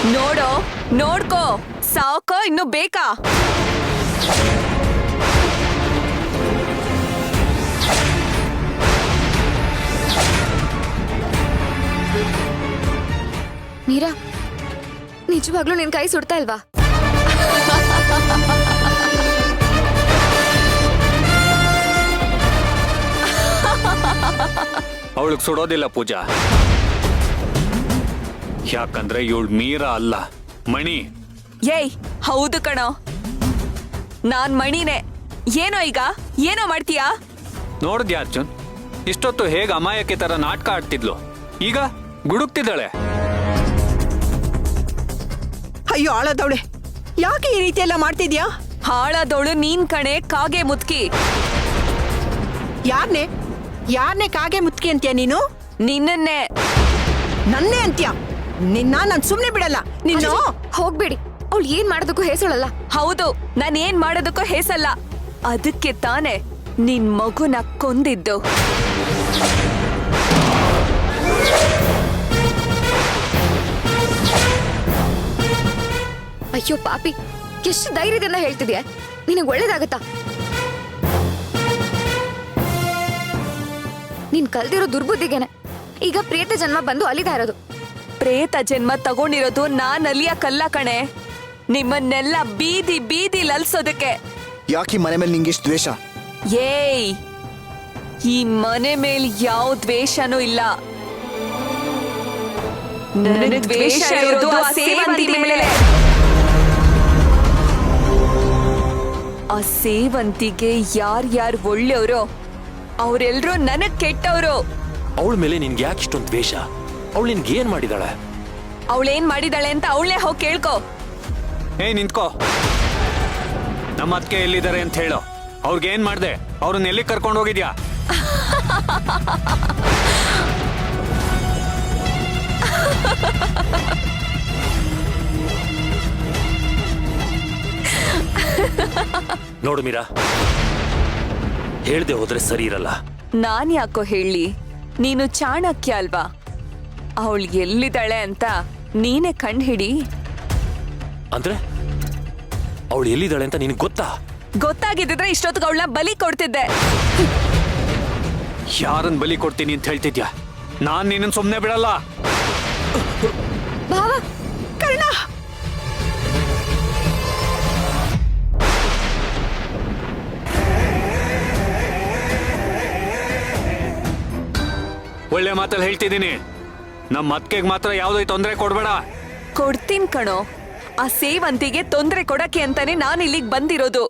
ನೋಡೋ ನೋಡ್ಕೋ ಸಾಕೋ ಇನ್ನು ಬೇಕಾ? ಮೀರಾ, ನಿಜವಾಗ್ಲೂ ನಿನ್ ಕೈ ಸುಡ್ತಾ ಇಲ್ವಾ? ಅವಳಿಗೆ ಸುಡೋದಿಲ್ಲ ಪೂಜಾ, ಯಾಕಂದ್ರೆ ಇವಳು ಮೀರಾ ಅಲ್ಲ, ಮಣಿ. ಏಯ್ ಹೌದು ಕಣೋ, ನಾನ್ ಮಣಿನೇ. ಏನೋ ಈಗ ಏನೋ ಮಾಡ್ತೀಯಾ? ನೋಡಿದ್ಯಾ ಅರ್ಜುನ್, ಇಷ್ಟೊತ್ತು ಹೇಗೆ ಅಮಾಯಕ್ಕೆ ತರ ನಾಟಕ ಆಡ್ತಿದ್ಲು, ಈಗ ಗುಡುಕ್ತಿದ್ದಾಳೆ. ಅಯ್ಯೋ ಆಳದವಳೆ, ಯಾಕೆ ಈ ರೀತಿ ಎಲ್ಲ ಮಾಡ್ತಿದ್ಯಾ? ಹಾಳಾದವಳು ನೀನ್ ಕಣೆ, ಕಾಗೆ ಮುತ್ಕಿ. ಯಾರನ್ನೇ ಕಾಗೆ ಮುತ್ಕಿ ಅಂತ್ಯ ನೀನು? ನಿನ್ನನ್ನೇ. ನನ್ನೇ ಅಂತ್ಯ? ನಿನ್ನ ನಾನ್ ಸುಮ್ನೆ ಬಿಡಲ್ಲ ನಿನ್ನು. ಹೋಗ್ಬೇಡಿ, ಅವಳು ಏನ್ ಮಾಡೋದಕ್ಕೂ ಹೆಸಳಲ್ಲ. ಹೌದು, ನಾನ್ ಏನ್ ಮಾಡೋದಕ್ಕೂ ಹೇಸಲ್ಲ. ಅದಕ್ಕೆ ತಾನೆ ನಿನ್ ಮಗುನ ಕೊಂದಿದ್ದು. ಅಯ್ಯೋ ಪಾಪಿ, ಎಷ್ಟು ಧೈರ್ಯದಿಂದ ಹೇಳ್ತಿದ್ಯಾ? ನಿನಗೆ ಒಳ್ಳೇದಾಗತ್ತಾ? ನೀನ್ ಕಲ್ದಿರೋ ದುರ್ಬುದ್ಧಿಗೆನೆ ಈಗ ಪ್ರೇತ ಜನ್ಮ ಬಂದು ಅಲಿತಾ ಇರೋದು. ಪ್ರೇತ ಜನ್ಮ ತಗೊಂಡಿರೋದು ನಾನ್ ಅಲಿಯ ಕಲ್ಲ ಕಣೆ, ನಿಮ್ಮನ್ನೆಲ್ಲ ಬೀದಿ ಬೀದಿ ಲಲ್ಸೋದಕ್ಕೆ. ಯಾಕೆ ಮನೆ ಮೇಲೆ ನಿಂಗೆ ದ್ವೇಷ? ಏಯ್, ಈ ಮನೆ ಮೇಲ್ ಯಾವ ದ್ವೇಷನೂ ಇಲ್ಲ. ನನಗ್ ದ್ವೇಷ ಇರೋದು ಆ ಸೇವಂತಿ ಮೇಲೆ. ಆ ಸೇವಂತಿಗೆ ಯಾರ್ಯಾರು ಒಳ್ಳೆಯವರು ಅವರೆಲ್ಲರೂ ನನಗ್ ಕೆಟ್ಟವರು. ಅವಳ ಮೇಲೆ ನಿನ್ಗೆ ಯಾಕೆ ಇಷ್ಟೊಂದು ದ್ವೇಷ? ಅವಳು ನಿನ್ಗೆ ಏನ್ ಮಾಡಿದಾಳೆ? ಅವಳೇನ್ ಮಾಡಿದಾಳೆ ಅಂತ ಅವಳೇ ಹೋಗಿ ಕೇಳ್ಕೊ. ಏಯ್ ನಿಂತ್ಕೋ, ನಮ್ಮ ಅತ್ತಿಗೆ ಎಲ್ಲಿದ್ದಾರೆ ಅಂತ ಹೇಳು. ಅವ್ರಿಗೇನ್ ಮಾಡ್ದೆ? ಅವ್ರನ್ನ ಎಲ್ಲಿ ಕರ್ಕೊಂಡು ಹೋಗಿದ್ಯಾ? ನೋಡು ಮೀರಾ, ಹೇಳ್ದೆ ಹೋದ್ರೆ ಸರಿ ಇರಲ್ಲ. ನಾನ್ ಯಾಕೋ ಹೇಳಿ, ನೀನು ಚಾಣಕ್ಯ ಅಲ್ವಾ? ಅವಳು ಎಲ್ಲಿದ್ದಾಳೆ ಅಂತ ನೀನೇ ಕಂಡು ಹಿಡಿ. ಅಂದ್ರೆ ಅವಳು ಎಲ್ಲಿದ್ದಾಳೆ ಅಂತ ನಿನ್ಗೆ ಗೊತ್ತಾ? ಗೊತ್ತಾಗಿದ್ದಿದ್ರೆ ಇಷ್ಟೊತ್ತಿಗೆ ಅವಳನ್ನ ಬಲಿ ಕೊಡ್ತಿದ್ದೆ. ಯಾರನ್ನ ಬಲಿ ಕೊಡ್ತೀನಿ ಅಂತ ಹೇಳ್ತಿದ್ಯಾ? ನಾನ್ ನಿನ್ನ ಸುಮ್ನೆ ಬಿಡಲ್ಲ. ಭಾವ, ಕರ್ಣ, ಒಳ್ಳೆ ಮಾತಲ್ಲಿ ಹೇಳ್ತಿದ್ದೀನಿ, ನಮ್ಮ ಅತ್ತಿಗೆಗೆ ಮಾತ್ರ ಯಾವುದೇ ತೊಂದರೆ ಕೊಡ್ಬೇಡ. ಕೊಡ್ತೀನ್ ಕಣೋ, ಆ ಸೇವಂತಿಗೆ ತೊಂದರೆ ಕೊಡಕ್ಕೆ ಅಂತಾನೆ ನಾನು ಇಲ್ಲಿಗೆ ಬಂದಿರೋದು.